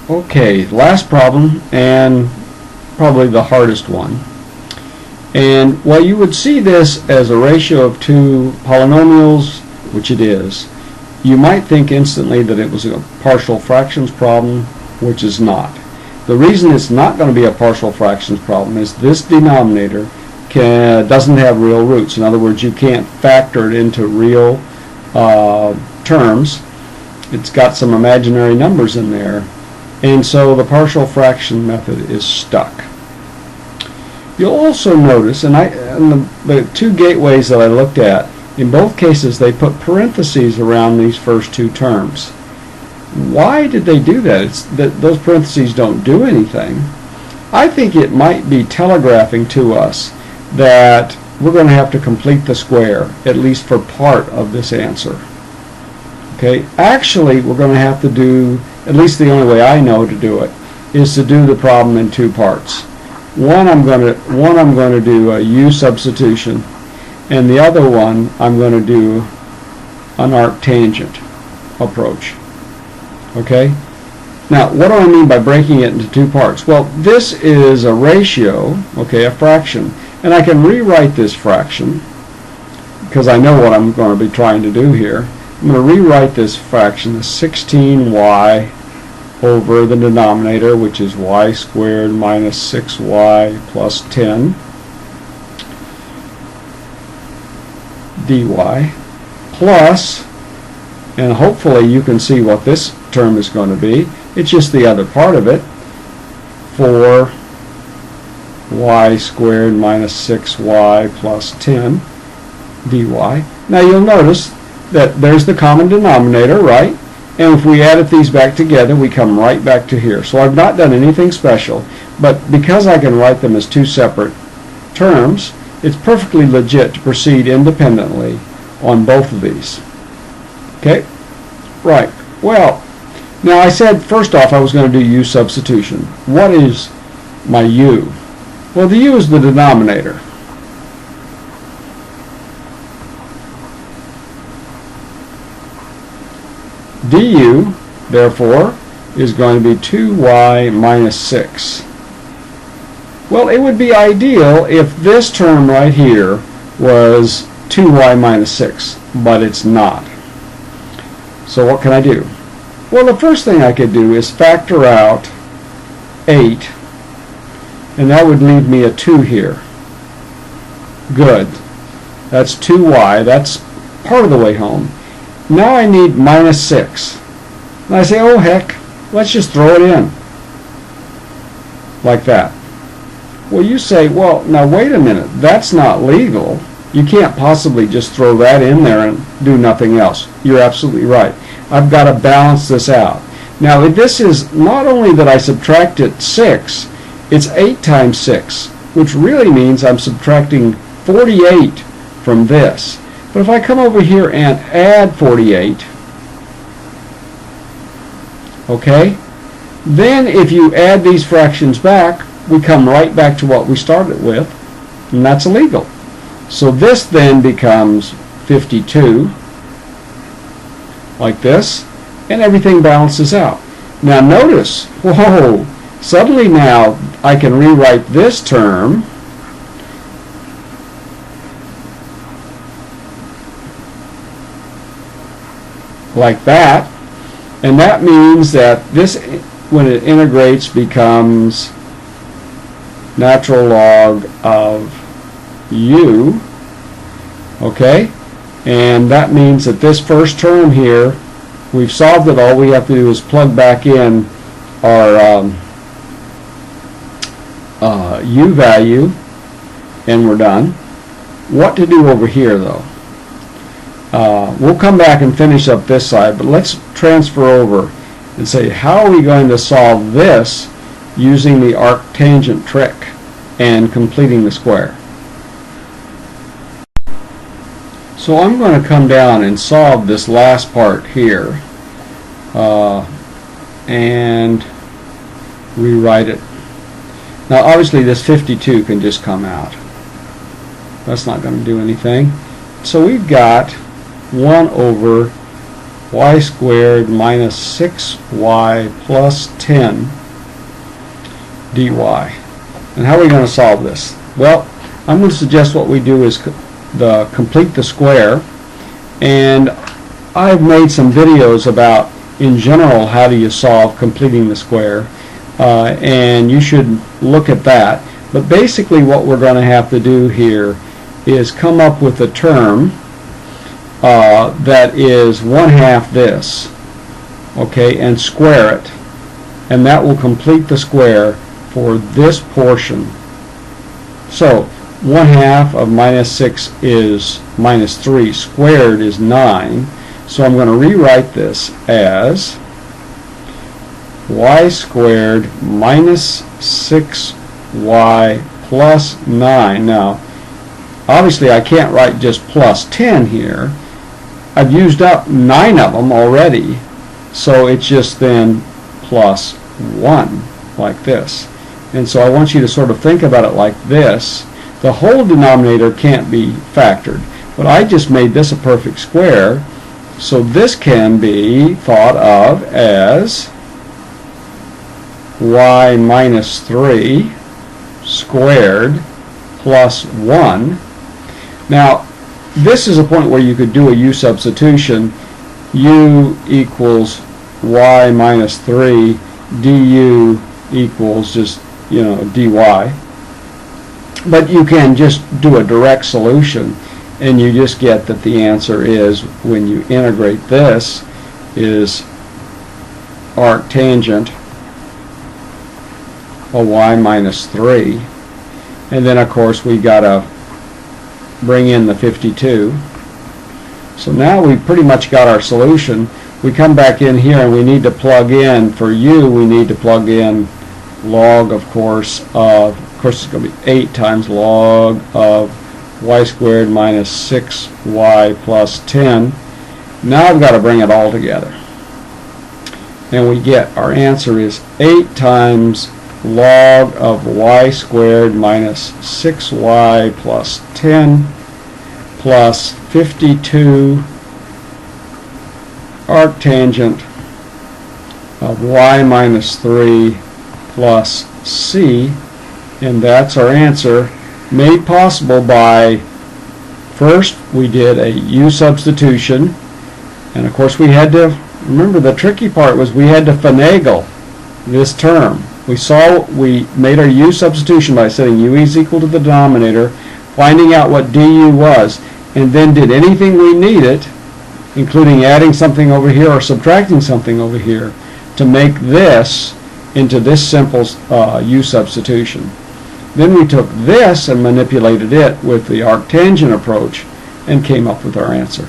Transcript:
Okay, last problem, and probably the hardest one. And while you would see this as a ratio of two polynomials, which it is, you might think instantly that it was a partial fractions problem, which is not. The reason it's not going to be a partial fractions problem is this denominator doesn't have real roots. In other words, you can't factor it into real terms. It's got some imaginary numbers in there, and so the partial fraction method is stuck. You'll also notice, and the two gateways that I looked at, in both cases they put parentheses around these first two terms. Why did they do that? It's that those parentheses don't do anything. I think it might be telegraphing to us that we're going to have to complete the square, at least for part of this answer. Okay, actually we're going to have to do, at least the only way I know to do it, is to do the problem in two parts. One I'm going to do a U substitution, and the other one I'm going to do an arctangent approach. Okay? Now, what do I mean by breaking it into two parts? Well, this is a ratio, okay, a fraction, and I can rewrite this fraction because I know what I'm going to be trying to do here. I'm going to rewrite this fraction as 16y over the denominator, which is y squared minus 6y plus 10 dy, plus, and hopefully you can see what this term is going to be. It's just the other part of it, 4y squared minus 6y plus 10 dy. Now you'll notice that there's the common denominator, right? And if we added these back together, we come right back to here. So I've not done anything special, but because I can write them as two separate terms, it's perfectly legit to proceed independently on both of these. Okay? Right. Well, now I said first off I was going to do U substitution. What is my U? Well, the U is the denominator. Du, therefore, is going to be 2y minus 6. Well, it would be ideal if this term right here was 2y minus 6, but it's not. So what can I do? Well, the first thing I could do is factor out 8, and that would leave me a 2 here. Good. That's 2y. That's part of the way home. Now I need minus 6. And I say, oh heck, let's just throw it in. Like that. Well, you say, well, now wait a minute, that's not legal. You can't possibly just throw that in there and do nothing else. You're absolutely right. I've got to balance this out. Now, if this is not only that I subtracted 6, it's 8 times 6, which really means I'm subtracting 48 from this. But if I come over here and add 48, okay, then if you add these fractions back, we come right back to what we started with, and that's illegal. So this then becomes 52, like this, and everything balances out. Now notice, whoa, suddenly now I can rewrite this term like that, and that means that this, when it integrates, becomes natural log of u, okay, and that means that this first term here, we've solved it. All we have to do is plug back in our u value, and we're done. What to do over here though? We'll come back and finish up this side, but let's transfer over and say, how are we going to solve this using the arctangent trick and completing the square? So I'm going to come down and solve this last part here and rewrite it. Now obviously this 52 can just come out. That's not going to do anything. So we've got 1 over y squared minus 6y plus 10 dy. And how are we going to solve this? Well, I'm going to suggest what we do is complete the square, and I've made some videos about, in general, how do you solve completing the square, and you should look at that. But basically what we're going to have to do here is come up with a term that is 1/2 this, okay, and square it, and that will complete the square for this portion. So 1/2 of minus 6 is minus 3, squared is 9, so I'm going to rewrite this as y squared minus 6y plus 9. Now, obviously I can't write just plus 10 here. I've used up 9 of them already, so it's just then plus 1, like this. And so I want you to sort of think about it like this. The whole denominator can't be factored, but I just made this a perfect square, so this can be thought of as y minus 3 squared plus 1. Now, this is a point where you could do a u substitution. U equals y minus 3, du equals just, dy. But you can just do a direct solution, and you just get that the answer is, when you integrate this, is arctangent of y minus 3. And then, of course, we got to bring in the 52. So now we've pretty much got our solution. We come back in here and we need to plug in, for u, we need to plug in log, of course, it's going to be 8 times log of y squared minus 6y plus 10. Now I've got to bring it all together. And we get, our answer is 8 times log of y squared minus 6y plus 10 plus 52 arctangent of y minus 3 plus c, and that's our answer, made possible by, first we did a u substitution, and of course we had to, remember the tricky part was we had to finagle this term. We made our u substitution by setting u is equal to the denominator, finding out what du was, and then did anything we needed, including adding something over here or subtracting something over here, to make this into this simple u substitution. Then we took this and manipulated it with the arctangent approach and came up with our answer.